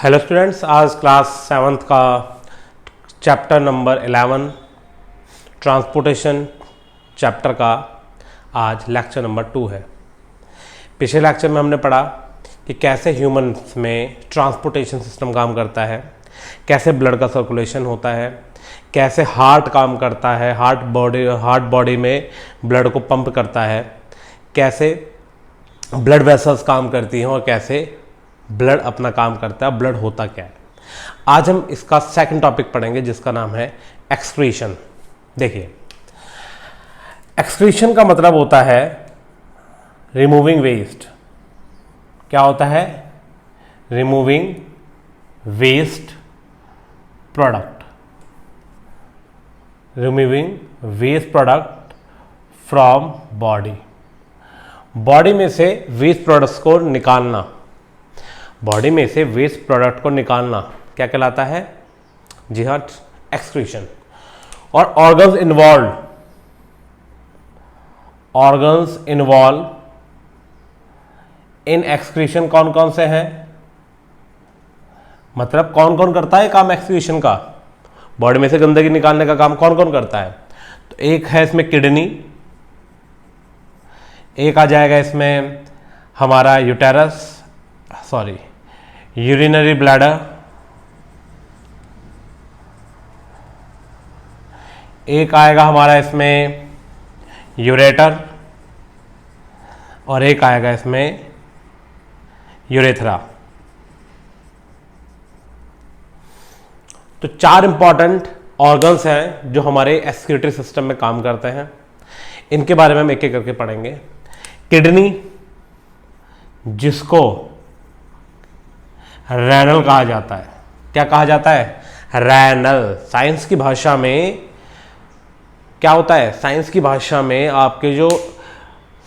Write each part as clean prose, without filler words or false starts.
Hello students, आज class 7th का chapter number 11 transportation chapter का आज लेक्चर नंबर 2 है। पिछले लेक्चर में हमने पढ़ा कि कैसे ह्यूमंस में ट्रांसपोर्टेशन सिस्टम काम करता है, कैसे ब्लड का सर्कुलेशन होता है, कैसे हार्ट काम करता है, हार्ट बॉडी में ब्लड को पंप करता है, कैसे ब्लड वेसल्स काम करती हैं और कैसे ब्लड अपना काम करता है, ब्लड होता क्या है। आज हम इसका सेकंड टॉपिक पढ़ेंगे जिसका नाम है एक्सक्रीशन। देखिए, एक्सक्रीशन का मतलब होता है रिमूविंग वेस्ट। क्या होता है? Removing waste product, removing waste product from body. Body में से वेस्ट प्रोडक्ट्स को निकालना, बॉडी में से वेस्ट प्रोडक्ट को निकालना क्या कहलाता है? जी हाँ, एक्सक्रीशन। और ऑर्गन्स इन्वॉल्व इन एक्सक्रीशन कौन कौन से हैं? मतलब कौन कौन करता है काम एक्सक्रीशन का? बॉडी में से गंदगी निकालने का काम कौन कौन करता है? तो एक है इसमें किडनी, एक आ जाएगा इसमें हमारा यूरिनरी ब्लैडर, एक आएगा हमारा इसमें यूरेटर और एक आएगा इसमें यूरेथ्रा। तो 4 इंपॉर्टेंट ऑर्गन्स हैं जो हमारे एक्सक्रीटरी सिस्टम में काम करते हैं। इनके बारे में हम एक एक करके पढ़ेंगे। किडनी, जिसको रैनल कहा जाता है। क्या कहा जाता है? रैनल। साइंस की भाषा में क्या होता है? साइंस की भाषा में आपके जो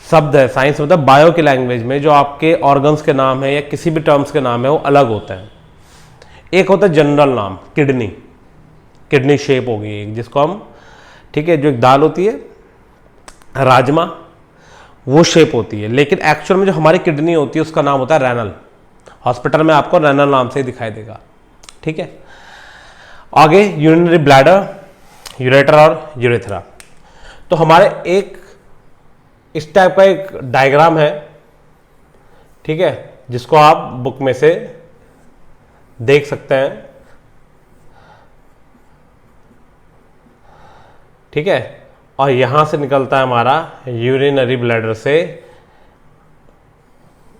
शब्द है, साइंस मतलब बायो की लैंग्वेज में जो आपके ऑर्गन्स के नाम है या किसी भी टर्म्स के नाम है वो अलग होते हैं। एक होता है जनरल नाम किडनी, किडनी शेप होगी एक, जिसको हम, ठीक है, जो एक दाल होती है राजमा, वो शेप होती है। लेकिन एक्चुअल में जो हमारी किडनी होती है उसका नाम होता है रैनल। हॉस्पिटल में आपको रैनल नाम से ही दिखाई देगा। ठीक है, आगे यूरिनरी ब्लैडर, यूरेटर और यूरेथ्रा। तो हमारे एक इस टाइप का एक डायग्राम है, ठीक है, जिसको आप बुक में से देख सकते हैं। ठीक है, और यहां से निकलता है हमारा यूरिनरी ब्लैडर से,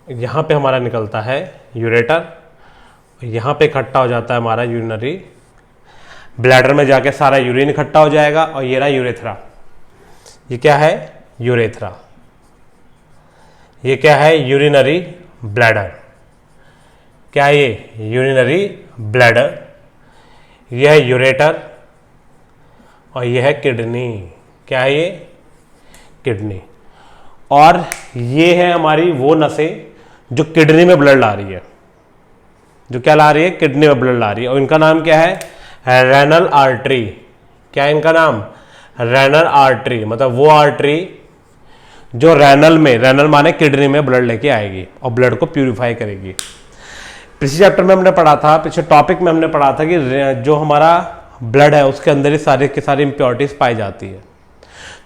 यहां पे हमारा निकलता है यूरेटर, यहां पे इकट्ठा हो जाता है हमारा यूरिनरी ब्लैडर में जाके सारा यूरिन इकट्ठा हो जाएगा। और ये रहा यूरेथ्रा। ये क्या है? यूरेथ्रा। ये क्या है? Urinary bladder. क्या है ये? Urinary bladder. यह है यूरेटर और यह है किडनी। क्या है ये? किडनी। और ये है हमारी वो नसें जो किडनी में ब्लड ला रही है, जो क्या ला रही है? किडनी में ब्लड ला रही है। और इनका नाम क्या है? Renal artery. क्या है इनका नाम? Renal artery. मतलब वो आर्टरी जो रेनल में, रेनल माने किडनी में ब्लड लेके आएगी और ब्लड को प्यूरिफाई करेगी। पिछले चैप्टर में हमने पढ़ा था, पिछले टॉपिक में हमने पढ़ा था कि जो हमारा ब्लड है उसके अंदर ही सारी की सारी इंप्योरिटीज पाई जाती है।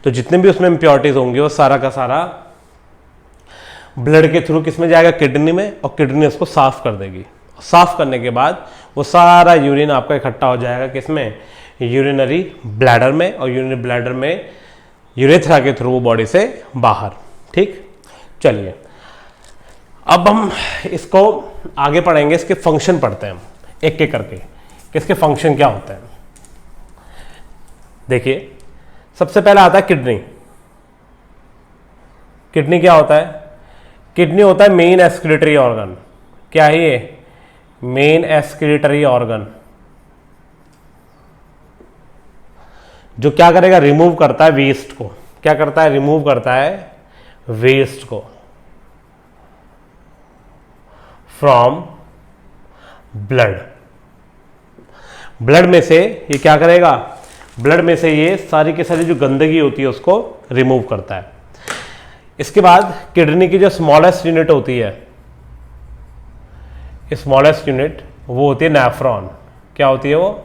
तो जितने भी उसमें इंप्योरिटीज होंगी वो सारा का सारा ब्लड के थ्रू किसमें जाएगा? किडनी में, और किडनी उसको साफ कर देगी। साफ करने के बाद वो सारा यूरिन आपका इकट्ठा हो जाएगा किसमें? यूरिनरी ब्लैडर में, और यूरिनरी ब्लैडर में यूरेथ्रा के थ्रू वो बॉडी से बाहर। ठीक, चलिए अब हम इसको आगे पढ़ेंगे, इसके फंक्शन पढ़ते हैं हम एक एक करके, किसके फंक्शन क्या होते हैं। देखिए, सबसे पहला आता है किडनी। किडनी क्या होता है? किडनी होता है मेन एक्सक्रीटरी ऑर्गन। क्या है ये? मेन एक्सक्रीटरी ऑर्गन, जो क्या करेगा? रिमूव करता है वेस्ट को। क्या करता है? रिमूव करता है वेस्ट को फ्रॉम ब्लड। ब्लड में से ये क्या करेगा? ब्लड में से ये सारी की सारी जो गंदगी होती है उसको रिमूव करता है। इसके बाद किडनी की जो स्मॉलेस्ट यूनिट होती है, स्मॉलेस्ट यूनिट वो होती है नेफ्रॉन। क्या होती है वो?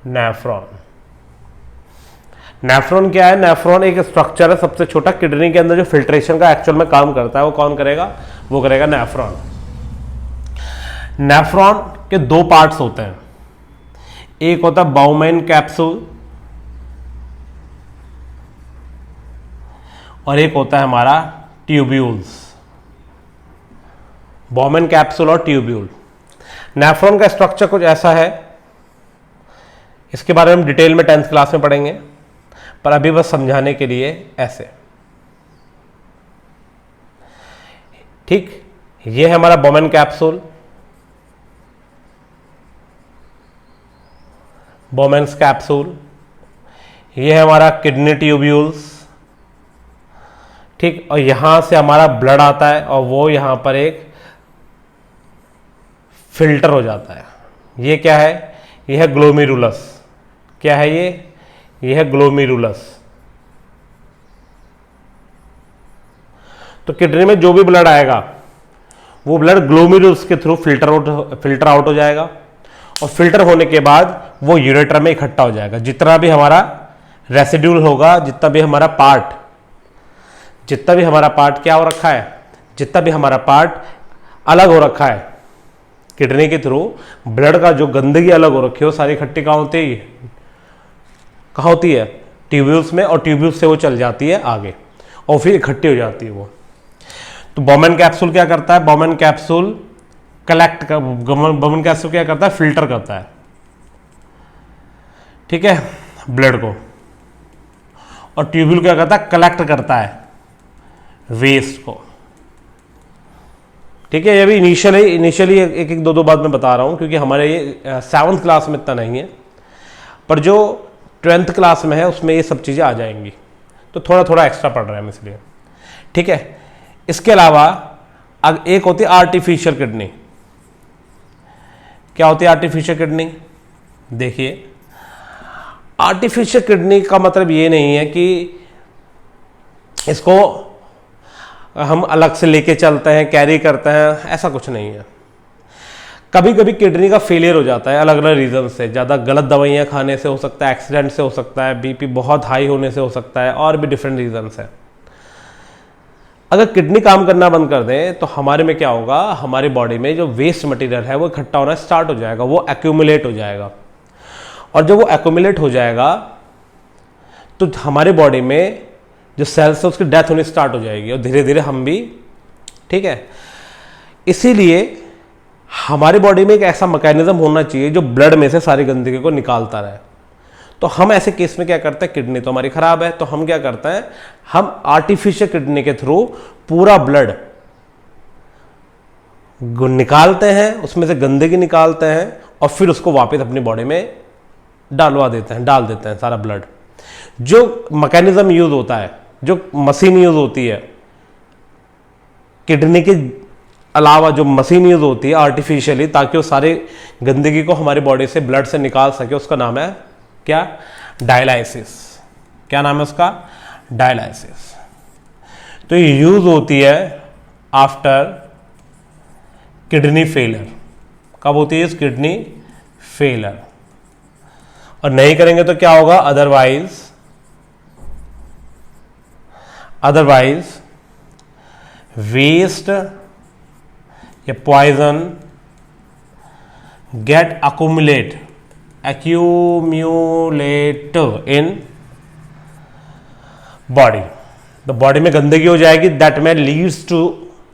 नेफ्रॉन। नेफ्रॉन क्या है? नेफ्रॉन एक स्ट्रक्चर है सबसे छोटा किडनी के अंदर जो फिल्ट्रेशन का एक्चुअल में काम करता है, वो कौन करेगा? वो करेगा नेफ्रॉन। नेफ्रॉन के दो पार्ट्स होते हैं, एक होता है बाउमैन कैप्सूल और एक होता है हमारा ट्यूब्यूल्स। बाउमैन कैप्सूल और ट्यूब्यूल। नेफ्रॉन का स्ट्रक्चर कुछ ऐसा है, इसके बारे में डिटेल में 10th क्लास में पढ़ेंगे, पर अभी बस समझाने के लिए ऐसे। ठीक, ये है हमारा बाउमैन कैप्सूल, बाउमैन्स कैप्सूल। ये है हमारा किडनी ट्यूब्यूल्स। ठीक, और यहां से हमारा ब्लड आता है और वो यहां पर एक फिल्टर हो जाता है। ये क्या है? ये है ग्लोमेरुलस। क्या है ये? ये है ग्लोमेरुलस। तो किडनी में जो भी ब्लड आएगा वो ब्लड ग्लोमेरुलस के थ्रू फिल्टर आउट हो जाएगा और फिल्टर होने के बाद वो यूरेटर में इकट्ठा हो जाएगा। जितना भी हमारा रेसिड्यूल होगा, जितना भी हमारा पार्ट क्या हो रखा है, जितना भी हमारा पार्ट अलग हो रखा है किडनी के थ्रू, ब्लड का जो गंदगी अलग हो रखी है वो सारी इकट्ठी कहाँ होती है? ट्यूब्यूल्स में, और ट्यूब्यूल्स से वो चल जाती है आगे और फिर इकट्ठी हो जाती है वो। तो बाउमैन कैप्सूल क्या करता है? बाउमैन कैप्सूल क्या करता है? फिल्टर करता है, ठीक है, ब्लड को। और ट्यूब्यूल क्या करता है? कलेक्ट करता है वेस्ट को। ठीक है, ये भी इनिशियली एक दो बात मैं बता रहा हूं क्योंकि हमारे ये 7th क्लास में इतना नहीं है, पर जो 10th क्लास में है उसमें ये सब चीज़ें आ जाएंगी, तो थोड़ा थोड़ा एक्स्ट्रा पढ़ रहे हैं हम इसलिए। ठीक है, इसके अलावा एक होती है आर्टिफिशियल किडनी। क्या होती है आर्टिफिशियल किडनी? देखिए, आर्टिफिशियल किडनी का मतलब ये नहीं है कि इसको हम अलग से लेके चलते हैं, कैरी करते हैं, ऐसा कुछ नहीं है। कभी कभी किडनी का फेलियर हो जाता है अलग अलग रीज़न से। ज़्यादा गलत दवाइयाँ खाने से हो सकता है, एक्सीडेंट से हो सकता है, बीपी बहुत हाई होने से हो सकता है, और भी डिफरेंट रीजंस है। अगर किडनी काम करना बंद कर दें तो हमारे में क्या होगा? हमारी बॉडी में जो वेस्ट मटेरियल है वो इकट्ठा होना स्टार्ट हो जाएगा, वो एक्यूमुलेट हो जाएगा। और जब वो एक्यूमुलेट हो जाएगा तो हमारी बॉडी में जो सेल्स है उसकी डेथ होनी स्टार्ट हो जाएगी और धीरे धीरे हम भी, ठीक है। इसीलिए हमारी बॉडी में एक ऐसा मैकेनिज्म होना चाहिए जो ब्लड में से सारी गंदगी को निकालता रहे। तो हम ऐसे केस में क्या करते हैं? किडनी तो हमारी खराब है, तो हम क्या करते हैं? हम आर्टिफिशियल किडनी के थ्रू पूरा ब्लड निकालते हैं, उसमें से गंदगी निकालते हैं और फिर उसको वापस अपनी बॉडी में डाल देते हैं सारा ब्लड। जो मैकेनिज्म यूज होता है, जो मशीन यूज होती है किडनी के अलावा, जो मशीन यूज होती है आर्टिफिशियली ताकि वो सारी गंदगी को हमारी बॉडी से ब्लड से निकाल सके, उसका नाम है क्या? डायलाइसिस। क्या नाम है उसका? डायलाइसिस। तो ये यूज होती है आफ्टर किडनी फेलियर। कब होती है? Kidney failure. और नहीं करेंगे तो क्या होगा? अदरवाइज वेस्ट या poison get accumulate in body. तो बॉडी में गंदगी हो जाएगी, दैट में leads to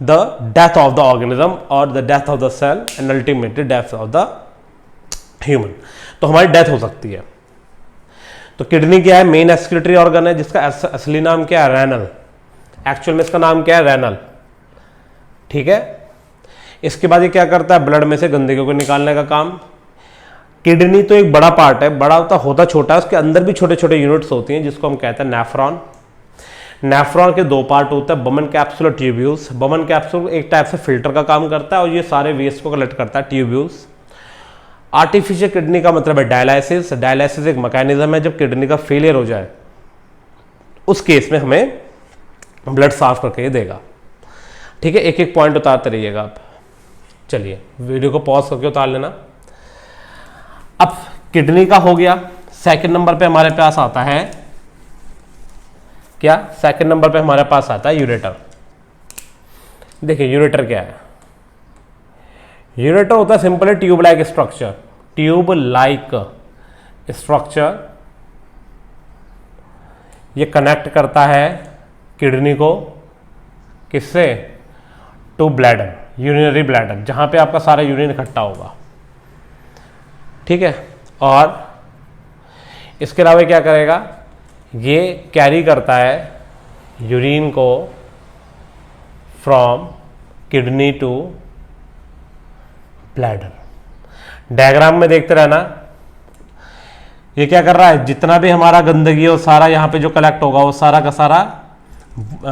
the death of the organism और the death of the cell and ultimately death of the human. तो हमारी डेथ हो सकती है। तो किडनी क्या है? मेन एक्सक्रीटरी ऑर्गन है जिसका असली नाम क्या है? रेनल। एक्चुअल में इसका नाम क्या है? रेनल। ठीक है। इसके बाद ये क्या करता है? ब्लड में से गंदगी को निकालने का काम। किडनी तो एक बड़ा पार्ट है, बड़ा होता छोटा है, उसके अंदर भी छोटे छोटे यूनिट्स होती हैं जिसको हम कहते हैं नेफ्रॉन। नेफ्रॉन के दो पार्ट होते हैं, बाउमैन कैप्सूल और ट्यूब्यूल्स। बाउमैन कैप्सूल एक टाइप से फिल्टर का काम करता है और ये सारे वेस्ट को कलेक्ट करता है ट्यूब्यूल्स। आर्टिफिशियल किडनी का मतलब है डायलाइसिस। डायलाइसिस एक मैकेनिज्म है जब किडनी का फेलियर हो जाए उस केस में हमें ब्लड साफ करके देगा। ठीक है, एक एक पॉइंट उतारते रहिएगा आप। चलिए वीडियो को पॉज करके उतार लेना। अब किडनी का हो गया। सेकंड नंबर पे हमारे पास आता है क्या? सेकंड नंबर पे हमारे पास आता है यूरेटर। देखिए यूरेटर क्या है? यूरेटर होता है simply tube like structure. Tube like structure, ये कनेक्ट करता है किडनी को किससे? टू ब्लैडर, यूरिनरी ब्लैडर, जहां पे आपका सारा यूरिन इकट्ठा होगा। ठीक है, और इसके अलावा क्या करेगा? ये कैरी करता है यूरिन को from kidney to bladder. Diagram में देखते रहना, ये क्या कर रहा है? जितना भी हमारा गंदगी है वो सारा यहाँ पे जो कलेक्ट होगा वो सारा का सारा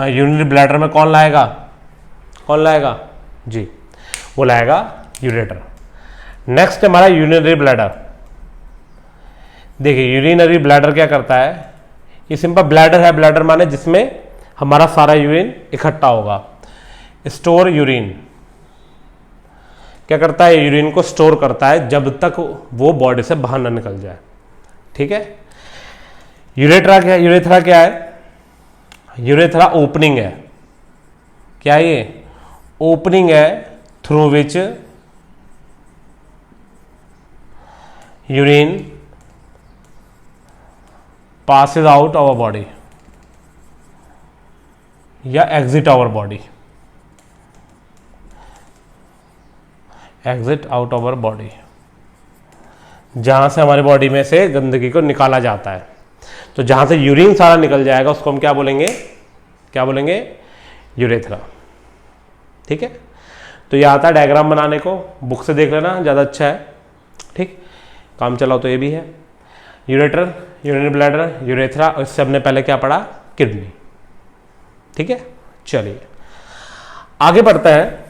यूरिनरी ब्लैडर में कौन लाएगा? कौन लाएगा जी? वो लाएगा यूरेटर। नेक्स्ट हमारा यूरिनरी ब्लैडर। देखिए यूरिनरी ब्लैडर क्या करता है? ये सिंपल ब्लैडर है। ब्लैडर माने जिसमें हमारा सारा यूरिन इकट्ठा होगा। स्टोर यूरिन, क्या करता है? यूरिन को स्टोर करता है जब तक वो बॉडी से बाहर ना निकल जाए। ठीक है। यूरेथ्रा क्या है? यूरेथ्रा क्या है? यूरेथ्रा ओपनिंग है। क्या है ये? ओपनिंग है through which urine passes out our body या exit our body, exit out our body, जहां से हमारे बॉडी में से गंदगी को निकाला जाता है। तो जहां से यूरिन सारा निकल जाएगा उसको हम क्या बोलेंगे? क्या बोलेंगे? यूरेथ्रा। ठीक है, तो यह आता है डायग्राम बनाने को, बुक से देख लेना ज़्यादा अच्छा है। ठीक, काम चलाओ तो ये भी है यूरेटर, यूरिनरी ब्लैडर, यूरेथ्रा, और इससे हमने पहले क्या पढ़ा? किडनी। ठीक है, चलिए आगे बढ़ते हैं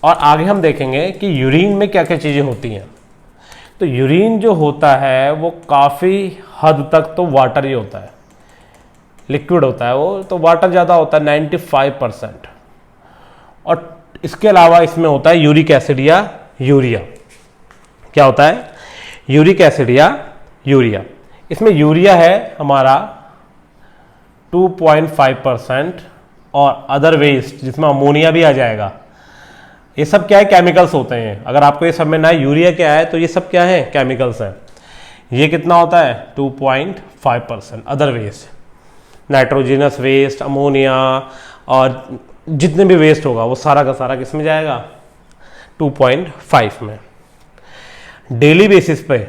और आगे हम देखेंगे कि यूरिन में क्या क्या चीज़ें होती हैं। तो यूरिन जो होता है वो काफ़ी हद तक तो वाटर ही होता है, लिक्विड होता है वो, तो वाटर ज़्यादा होता है 95%। और इसके अलावा इसमें होता है यूरिक एसिड या यूरिया। क्या होता है? यूरिक एसिड या यूरिया। इसमें यूरिया है हमारा 2.5% और अदर वेस्ट जिसमें अमोनिया भी आ जाएगा। ये सब क्या है? केमिकल्स होते हैं। अगर आपको ये सब में ना यूरिया क्या है तो ये सब क्या है? केमिकल्स हैं। ये कितना होता है? 2.5%। Other waste, nitrogenous waste, ammonia और जितने भी वेस्ट होगा वो सारा का सारा किस में जाएगा? 2.5 में। डेली बेसिस पे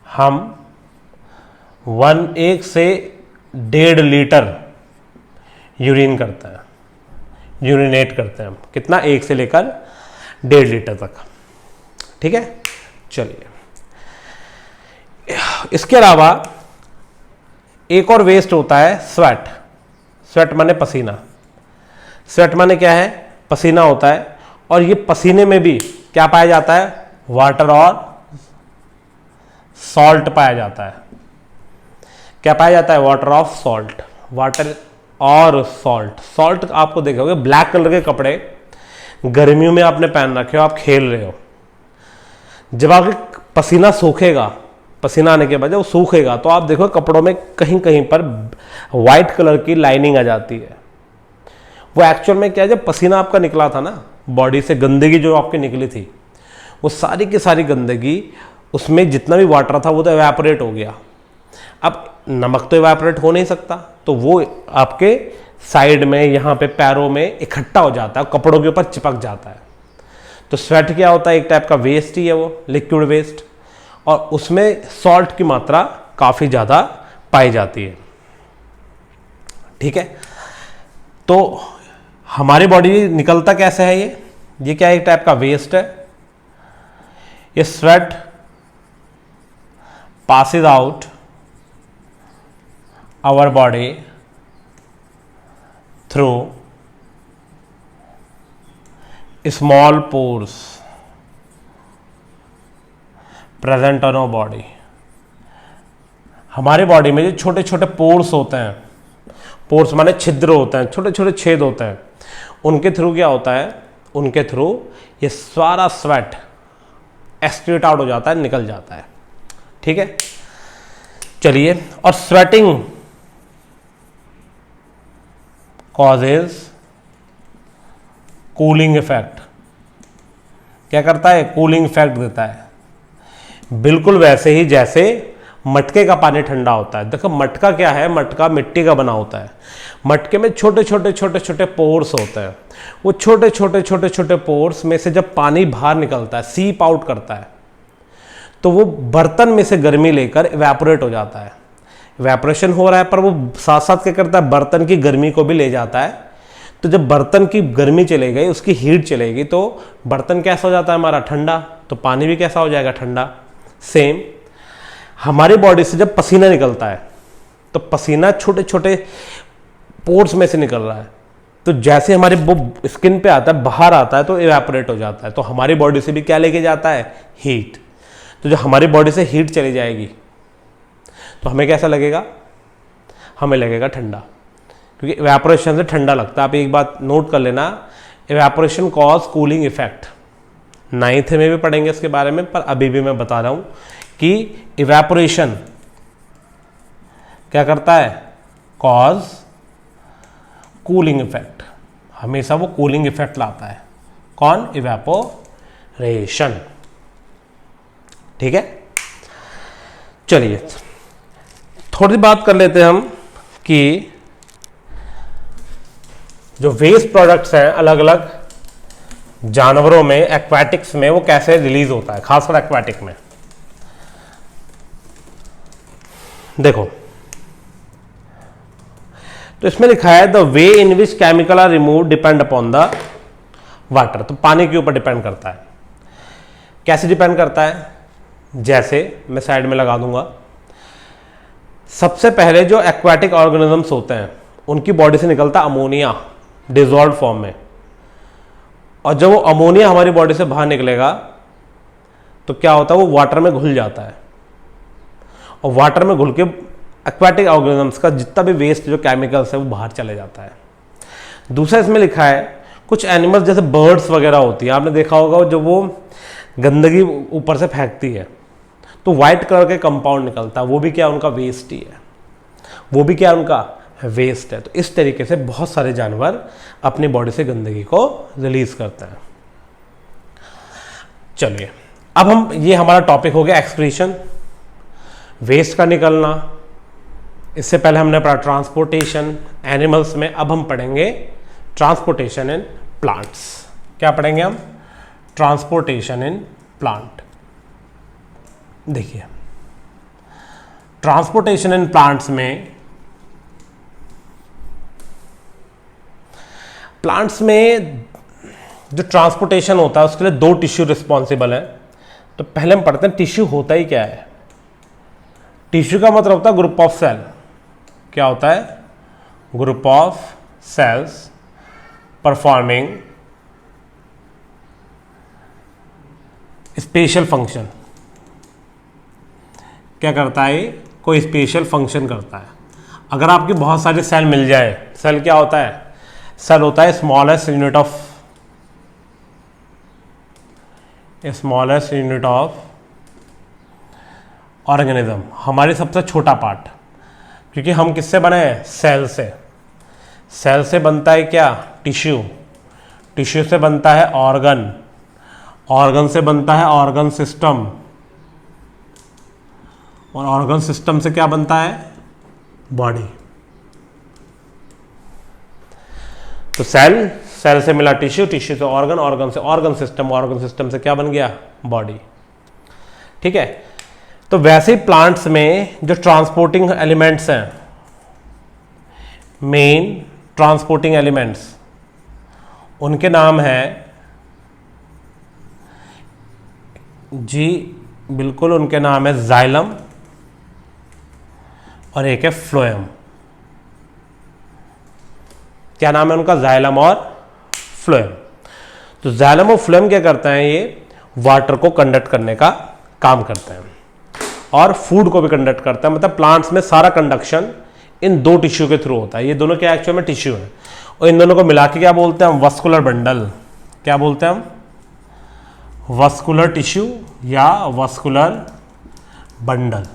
हम 1 से 1.5 लीटर यूरिन करते हैं, यूरिनेट करते हैं हम। कितना? 1 से लेकर 1.5 लीटर तक। ठीक है, चलिए इसके अलावा एक और वेस्ट होता है स्वेट। स्वेट माने पसीना। स्वेट माने क्या है? पसीना होता है। और ये पसीने में भी क्या पाया जाता है? वाटर और सॉल्ट पाया जाता है। क्या पाया जाता है? वाटर ऑफ सॉल्ट, वाटर और सॉल्ट। सॉल्ट आपको देखोगे ब्लैक कलर के कपड़े गर्मियों में आपने पहन रखे हो, आप खेल रहे हो, जब आपके पसीना सूखेगा, पसीना आने के बाद जब वो सूखेगा तो आप देखो कपड़ों में कहीं कहीं पर वाइट कलर की लाइनिंग आ जाती है। वो एक्चुअल में क्या है? जब पसीना आपका निकला था ना, बॉडी से गंदगी जो आपकी निकली थी, वो सारी की सारी गंदगी, उसमें जितना भी वाटर था वो तो एवेपोरेट हो गया। अब नमक तो एवेपोरेट हो नहीं सकता, तो वो आपके साइड में, यहाँ पे पैरों में इकट्ठा हो जाता है, कपड़ों के ऊपर चिपक जाता है। तो स्वेट क्या होता है? एक टाइप का वेस्ट ही है वो, लिक्विड वेस्ट, और उसमें सॉल्ट की मात्रा काफ़ी ज़्यादा पाई जाती है। ठीक है, तो हमारी बॉडी निकलता कैसे है? ये क्या एक टाइप का वेस्ट है। ये sweat passes out our body through small pores present on our body। हमारे बॉडी में जो छोटे छोटे पोर्स होते हैं, पोर्स माने छिद्र होते हैं, छोटे छोटे छेद होते हैं, उनके थ्रू क्या होता है? उनके थ्रू ये सारा स्वेट एक्सक्रीट आउट हो जाता है, निकल जाता है। ठीक है, चलिए, और स्वेटिंग कॉजेज कूलिंग इफेक्ट। क्या करता है? कूलिंग इफेक्ट देता है, बिल्कुल वैसे ही जैसे मटके का पानी ठंडा होता है। देखो मटका क्या है, मटका मिट्टी का बना होता है। मटके में छोटे छोटे छोटे छोटे पोर्स होते हैं। वो छोटे छोटे छोटे छोटे पोर्स में से जब पानी बाहर निकलता है, सीप आउट करता है, तो वो बर्तन में से गर्मी लेकर इवेपोरेट हो जाता है। इवेपोरेशन हो रहा है, पर वो साथ साथ क्या करता है? बर्तन की गर्मी को भी ले जाता है। तो जब बर्तन की गर्मी चले गई, उसकी हीट चलेगी, तो बर्तन कैसा हो जाता है हमारा? ठंडा। तो पानी भी कैसा हो जाएगा? ठंडा। सेम हमारी बॉडी से जब पसीना निकलता है, तो पसीना छोटे छोटे पोर्स में से निकल रहा है, तो जैसे हमारे वो स्किन पे आता है, बाहर आता है, तो इवेपोरेट हो जाता है। तो हमारी बॉडी से भी क्या लेके जाता है? हीट। तो जो हमारी बॉडी से हीट चली जाएगी, तो हमें कैसा लगेगा? हमें लगेगा ठंडा, क्योंकि इवेपोरेशन से ठंडा लगता है। आप एक बात नोट कर लेना, evaporation cause cooling effect. 9th में भी पढ़ेंगे इसके बारे में, पर अभी भी मैं बता रहा हूं कि इवेपोरेशन क्या करता है? Cause cooling effect. हमेशा वो कूलिंग इफेक्ट लाता है। कौन? इवेपोरेशन। ठीक है, चलिए थोड़ी बात कर लेते हैं हम कि जो वेस्ट प्रोडक्ट्स हैं अलग अलग जानवरों में, एक्वाटिक्स में, वो कैसे रिलीज होता है, खासकर एक्वाटिक में। देखो, तो इसमें लिखा है the way in which chemical are remove depend upon the water. तो पानी के ऊपर डिपेंड करता है। कैसे डिपेंड करता है? जैसे मैं साइड में लगा दूंगा। सबसे पहले जो एक्वाटिक ऑर्गेनिजम्स होते हैं, उनकी बॉडी से निकलता अमोनिया डिजॉल्व फॉर्म में, और जब वो अमोनिया हमारी बॉडी से बाहर निकलेगा, तो क्या होता है? वो वाटर में घुल जाता है, और वाटर में घुल के एक्वाटिक ऑर्गेनिजम्स का जितना भी वेस्ट जो केमिकल्स है वो बाहर चले जाता है। दूसरा इसमें लिखा है कुछ एनिमल्स जैसे बर्ड्स वगैरह होती है, आपने देखा होगा, जब वो गंदगी ऊपर से फेंकती है, तो वाइट कलर के कंपाउंड निकलता है, वो भी क्या? उनका वेस्ट ही है। वो भी क्या? उनका वेस्ट है। तो इस तरीके से बहुत सारे जानवर अपनी बॉडी से गंदगी को रिलीज करते हैं। चलिए, अब हम, ये हमारा टॉपिक हो गया एक्सक्रीशन, वेस्ट का निकलना। इससे पहले हमने पढ़ा ट्रांसपोर्टेशन एनिमल्स में। अब हम पढ़ेंगे ट्रांसपोर्टेशन इन प्लांट्स। क्या पढ़ेंगे हम? Transportation in plant. देखिए, ट्रांसपोर्टेशन इन प्लांट्स में, प्लांट्स में जो ट्रांसपोर्टेशन होता है उसके लिए 2 टिश्यू रिस्पॉन्सिबल हैं। तो पहले हम पढ़ते हैं टिश्यू होता ही क्या है। टिश्यू का मतलब होता है ग्रुप ऑफ सेल। क्या होता है? Group of cells performing special function. क्या करता है? कोई स्पेशल फंक्शन करता है। अगर आपकी बहुत सारी सेल मिल जाए, सेल क्या होता है? सेल होता है स्मॉलेस्ट यूनिट ऑफ ऑर्गेनिज्म, हमारी सबसे छोटा पार्ट। क्योंकि हम किससे बने हैं? सेल से। सेल से बनता है क्या? टिश्यू। टिश्यू से बनता है ऑर्गन। ऑर्गन से बनता है ऑर्गन सिस्टम, और ऑर्गन सिस्टम से क्या बनता है? बॉडी। तो सेल, सेल से मिला टिश्यू, टिश्यू से ऑर्गन, ऑर्गन से ऑर्गन सिस्टम, ऑर्गन सिस्टम से क्या बन गया? बॉडी। ठीक है, तो वैसे ही प्लांट्स में जो ट्रांसपोर्टिंग एलिमेंट्स हैं, मेन ट्रांसपोर्टिंग एलिमेंट्स, उनके नाम है जी, बिल्कुल उनके नाम है जाइलम, और एक है फ्लोएम। क्या नाम है उनका? जाइलम और फ्लोएम। तो जाइलम और फ्लोएम क्या करते हैं? ये वाटर को कंडक्ट करने का काम करते हैं, और फूड को भी कंडक्ट करता है। मतलब प्लांट्स में सारा कंडक्शन इन 2 टिश्यू के थ्रू होता है। ये दोनों क्या एक्चुअल में टिश्यू है, और इन दोनों को मिला के क्या बोलते हैं हम? Vascular bundle. क्या बोलते हैं हम, वस्कुलर टिश्यू या वस्कुलर बंडल।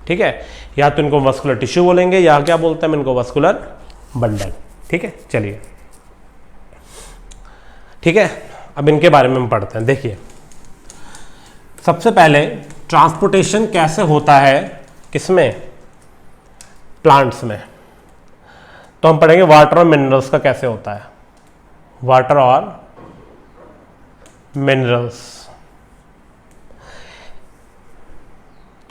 ठीक है, या तो इनको वस्कुलर टिश्यू बोलेंगे या क्या बोलते हैं हम इनको, वस्कुलर बंडल। ठीक है, चलिए ठीक है, अब इनके बारे में हम पढ़ते हैं। देखिए सबसे पहले ट्रांसपोर्टेशन कैसे होता है, किसमें, प्लांट्स में। तो हम पढ़ेंगे वाटर और मिनरल्स का कैसे होता है, वाटर और मिनरल्स।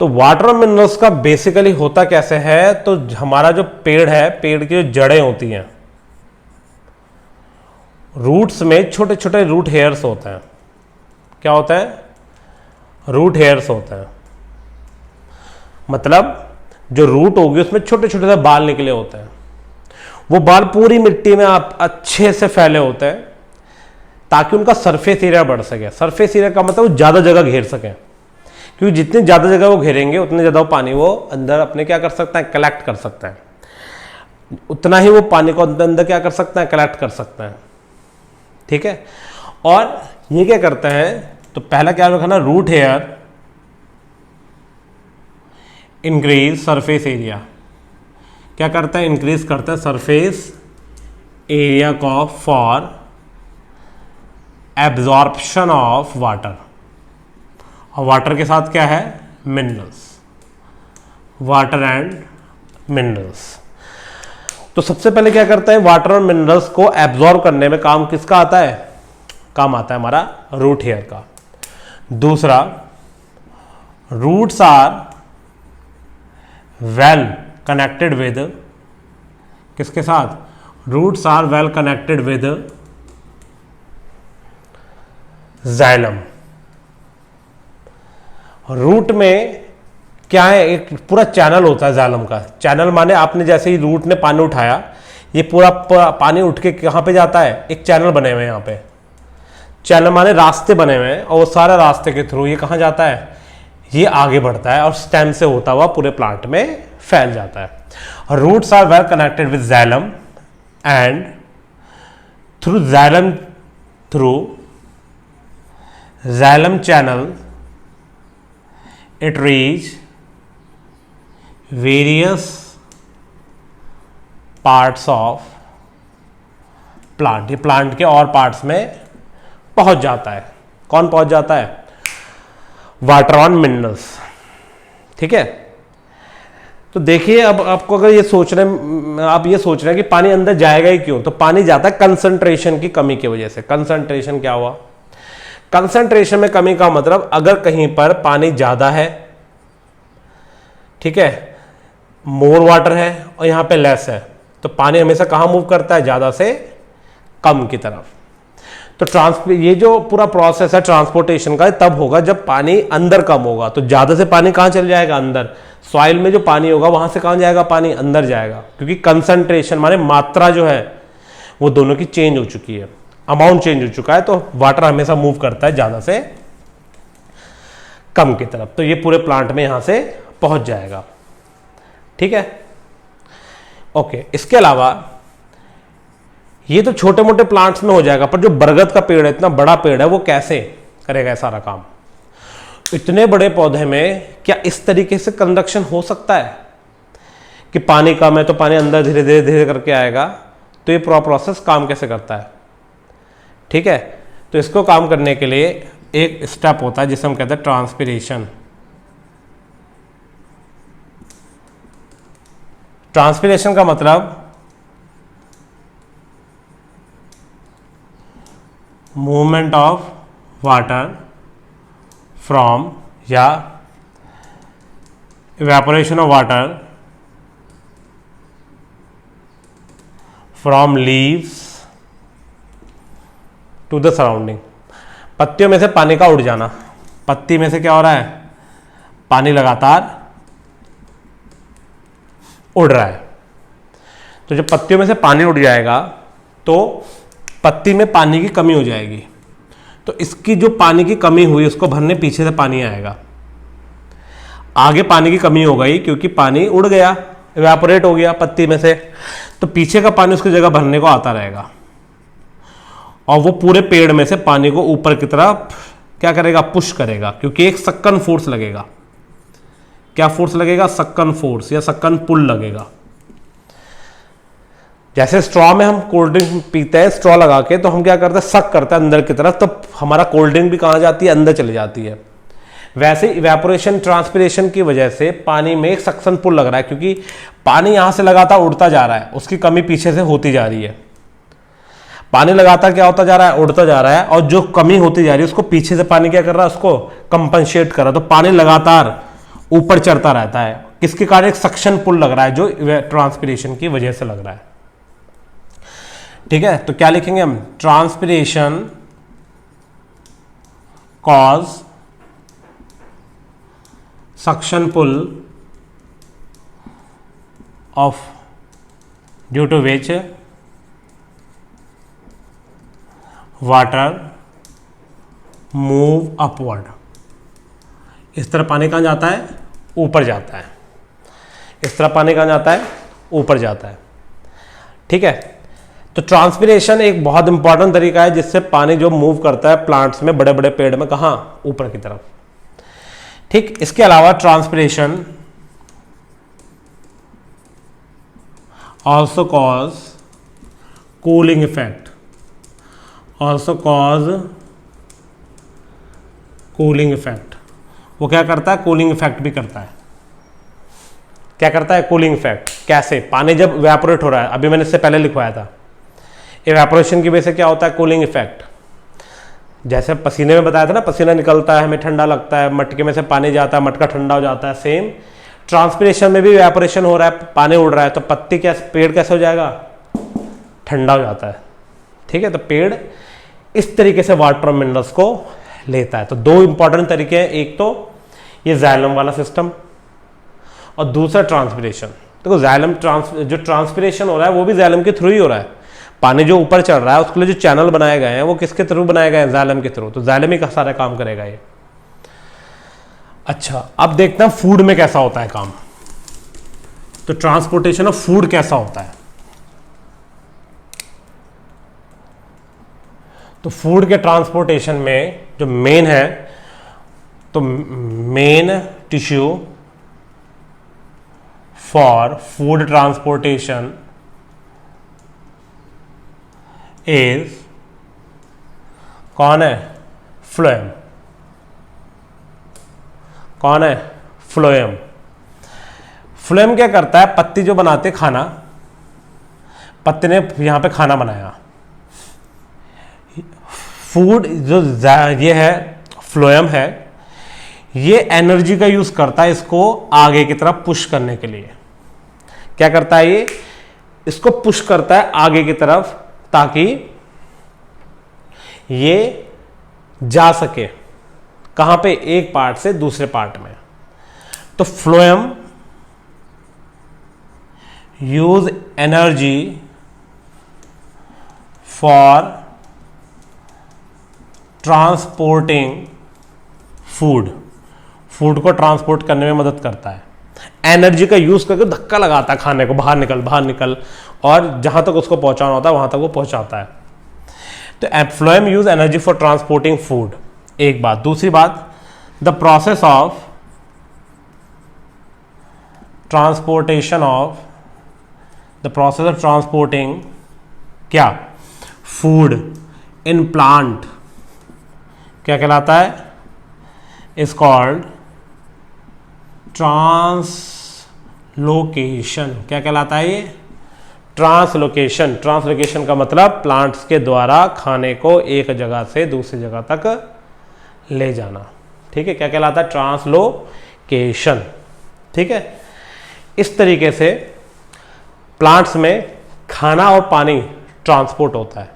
तो वाटर और मिनरल्स का बेसिकली होता कैसे है, तो हमारा जो पेड़ है, पेड़ की जो जड़ें होती हैं, रूट्स में छोटे छोटे रूट हेयर्स होते हैं। क्या होता है, रूट हेयर्स होते हैं। मतलब जो रूट होगी उसमें छोटे छोटे से बाल निकले होते हैं। वो बाल पूरी मिट्टी में आप अच्छे से फैले होते हैं ताकि उनका सरफेस एरिया बढ़ सके। सरफेस एरिया का मतलब वो ज़्यादा जगह घेर सकें, क्योंकि जितनी ज़्यादा जगह वो घेरेंगे उतने ज़्यादा वो पानी वो अंदर अपने क्या कर सकता है, कलेक्ट कर सकता है। उतना ही वो पानी को अंदर अंदर क्या कर सकता है, कलेक्ट कर सकता है। ठीक है, और ये क्या करते हैं, तो पहला क्या रखा ना, root hair increase surface area. क्या करता है, इंक्रीज करता है सरफेस एरिया को फॉर एब्जॉर्प्शन ऑफ वाटर। और वाटर के साथ क्या है, मिनरल्स, वाटर एंड मिनरल्स। तो सबसे पहले क्या करते हैं, वाटर और मिनरल्स को एब्जॉर्ब करने में काम किसका आता है, काम आता है हमारा रूट हेयर का। दूसरा, roots are well connected with, किसके साथ, roots are well connected with xylem. Root में क्या है, एक पूरा चैनल होता है जाइलम का। चैनल माने आपने जैसे ही रूट ने पानी उठाया, ये पूरा पानी उठ के कहाँ पे जाता है, एक चैनल बने हुए हैं यहाँ पे। चैनल माने रास्ते बने हुए हैं, और वो सारा रास्ते के थ्रू ये कहाँ जाता है, ये आगे बढ़ता है और स्टेम से होता हुआ पूरे प्लांट में फैल जाता है। Roots are well connected with xylem and through xylem channel it reach various parts of plant. ये प्लांट के और पार्ट्स में पहुंच जाता है। कौन पहुंच जाता है, वाटर और मिनरल्स। ठीक है, तो देखिए अब आपको अगर ये सोच रहे हैं, आप ये सोच रहे हैं कि पानी अंदर जाएगा ही क्यों, तो पानी जाता है कंसंट्रेशन की कमी की वजह से। कंसंट्रेशन क्या हुआ, कंसंट्रेशन में कमी का मतलब अगर कहीं पर पानी ज्यादा है, ठीक है, मोर वाटर है और यहां पे लेस है, तो पानी हमेशा कहां मूव करता है, ज्यादा से कम की तरफ। तो ये जो पूरा प्रोसेस है ट्रांसपोर्टेशन का तब होगा जब पानी अंदर कम होगा। तो ज्यादा से पानी कहां चल जाएगा, अंदर। सॉइल में जो पानी होगा वहां से कहां जाएगा, पानी अंदर जाएगा, क्योंकि कंसंट्रेशन माने मात्रा जो है वो दोनों की चेंज हो चुकी है, अमाउंट चेंज हो चुका है। तो वाटर हमेशा मूव करता है ज्यादा से कम की तरफ। तो ये पूरे प्लांट में यहां से पहुंच जाएगा। ठीक है, ओके। इसके अलावा ये तो छोटे मोटे प्लांट्स में हो जाएगा, पर जो बरगद का पेड़ है, इतना बड़ा पेड़ है, वो कैसे करेगा ये सारा काम। इतने बड़े पौधे में क्या इस तरीके से कंडक्शन हो सकता है कि पानी कम है तो पानी अंदर धीरे धीरे धीरे करके आएगा। तो ये पूरा प्रोसेस काम कैसे करता है। ठीक है, तो इसको काम करने के लिए एक स्टेप होता है जिसे हम कहते हैं ट्रांसपिरेशन। ट्रांसपिरेशन का मतलब मूवमेंट ऑफ वाटर फ्रॉम या evaporation of water from leaves to the surrounding. पत्तियों में से पानी का उड़ जाना। पत्ती में से क्या हो रहा है, पानी लगातार उड़ रहा है। तो जब पत्तियों में से पानी उड़ जाएगा तो पत्ती में पानी की कमी हो जाएगी। तो इसकी जो पानी की कमी हुई उसको भरने पीछे से पानी आएगा। आगे पानी की कमी हो गई क्योंकि पानी उड़ गया, इवेपोरेट हो गया पत्ती में से, तो पीछे का पानी उसकी जगह भरने को आता रहेगा। और वो पूरे पेड़ में से पानी को ऊपर की तरफ क्या करेगा, पुश करेगा, क्योंकि एक सक्कन फोर्स लगेगा। क्या फोर्स लगेगा, सक्कन फोर्स या सक्कन पुल लगेगा। जैसे स्ट्रॉ में हम कोल्ड ड्रिंक पीते हैं स्ट्रॉ लगा के, तो हम क्या करते हैं, सक करते हैं अंदर की तरफ, तो हमारा कोल्ड ड्रिंक भी कहां जाती है, अंदर चली जाती है। वैसे इवेपोरेशन ट्रांसपिरेशन की वजह से पानी में एक सक्शन पुल लग रहा है, क्योंकि पानी यहां से लगातार उड़ता जा रहा है, उसकी कमी पीछे से होती जा रही है। पानी लगातार क्या होता जा रहा है, उड़ता जा रहा है, और जो कमी होती जा रही है उसको पीछे से पानी क्या कर रहा है, उसको कंपनसेट कर रहा है। तो पानी लगातार ऊपर चढ़ता रहता है, किसके कारण, एक सक्शन पुल लग रहा है जो ट्रांसपिरेशन की वजह से लग रहा है। ठीक है, तो क्या लिखेंगे हम, transpiration cause suction pull of due to which water move upward. इस तरह पानी कहां जाता है, ऊपर जाता है। इस तरह पानी कहां जाता है, ऊपर जाता है। ठीक है, तो ट्रांसपिरेशन एक बहुत इंपॉर्टेंट तरीका है जिससे पानी जो मूव करता है प्लांट्स में, बड़े बड़े पेड़ में, कहां, ऊपर की तरफ। ठीक, इसके अलावा transpiration also cause cooling effect, also cause cooling effect. वो क्या करता है, कूलिंग इफेक्ट भी करता है। क्या करता है, कूलिंग इफेक्ट। कैसे, पानी जब इवेपोरेट हो रहा है, अभी मैंने इससे पहले लिखवाया था, इवेपोरेशन की वजह से क्या होता है, कूलिंग इफेक्ट। जैसे पसीने में बताया था ना, पसीना निकलता है, हमें ठंडा लगता है, मटके में से पानी जाता है, मटका ठंडा हो जाता है। सेम ट्रांसपिरेशन में भी इवेपोरेशन हो रहा है, पानी उड़ रहा है, तो पत्ती क्या, पेड़ कैसे हो जाएगा, ठंडा हो जाता है। ठीक है, तो पेड़ इस तरीके से वाटर मिनरल्स को लेता है। तो दो इंपॉर्टेंट तरीके हैं, एक तो ये जाइलम वाला सिस्टम और दूसरा ट्रांसपिरेशन। देखो जाइलम जो ट्रांसपिरेशन हो रहा है वो भी जाइलम के थ्रू ही हो रहा है। पानी जो ऊपर चढ़ रहा है उसके लिए जो चैनल बनाए गए हैं वो किसके थ्रू बनाए गए हैं, जाइलम के थ्रू। तो जाइलम ही का सारा काम करेगा ये। अच्छा, अब देखते हैं फूड में कैसा होता है काम। तो ट्रांसपोर्टेशन ऑफ फूड कैसा होता है। तो फूड के ट्रांसपोर्टेशन में जो मेन है, तो main tissue for food transportation is कौन है, फ्लोएम। कौन है, फ्लोएम। फ्लोएम क्या करता है, पत्ती जो बनाते खाना, पत्ती ने यहां पे खाना बनाया, फूड जो ये है फ्लोएम है, ये एनर्जी का यूज करता है इसको आगे की तरफ पुश करने के लिए। क्या करता है ये, इसको पुश करता है आगे की तरफ ताकि ये जा सके कहां पे, एक पार्ट से दूसरे पार्ट में। तो phloem use energy for transporting food, food को ट्रांसपोर्ट करने में मदद करता है। एनर्जी का यूज करके धक्का लगाता है खाने को, बाहर निकल, और जहां तक उसको पहुंचाना होता है वहां तक वो पहुंचाता है। तो phloem use energy for transporting food, एक बात। दूसरी बात, the process of transportation of, the process of transporting क्या, फूड इन प्लांट क्या कहलाता है, इज कॉल्ड ट्रांसलोकेशन। क्या कहलाता है ये, ट्रांसलोकेशन। ट्रांसलोकेशन का मतलब प्लांट्स के द्वारा खाने को एक जगह से दूसरी जगह तक ले जाना। ठीक है, क्या कहलाता है, ट्रांसलोकेशन। ठीक है, इस तरीके से प्लांट्स में खाना और पानी ट्रांसपोर्ट होता है।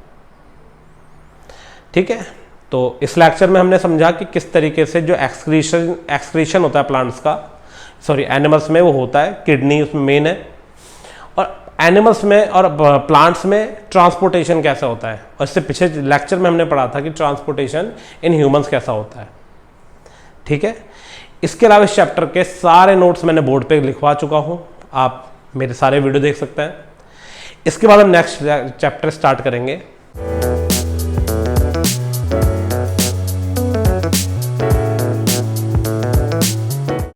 ठीक है, तो इस लेक्चर में हमने समझा कि किस तरीके से जो एक्सक्रीशन होता है प्लांट्स का, सॉरी एनिमल्स में वो होता है, किडनी उसमें मेन है, और एनिमल्स में और प्लांट्स में ट्रांसपोर्टेशन कैसा होता है। और इससे पिछले लेक्चर में हमने पढ़ा था कि ट्रांसपोर्टेशन इन ह्यूमंस कैसा होता है। ठीक है, इसके अलावा इस चैप्टर के सारे नोट्स मैंने बोर्ड पे लिखवा चुका हूं, आप मेरे सारे वीडियो देख सकते हैं। इसके बाद हम नेक्स्ट चैप्टर स्टार्ट करेंगे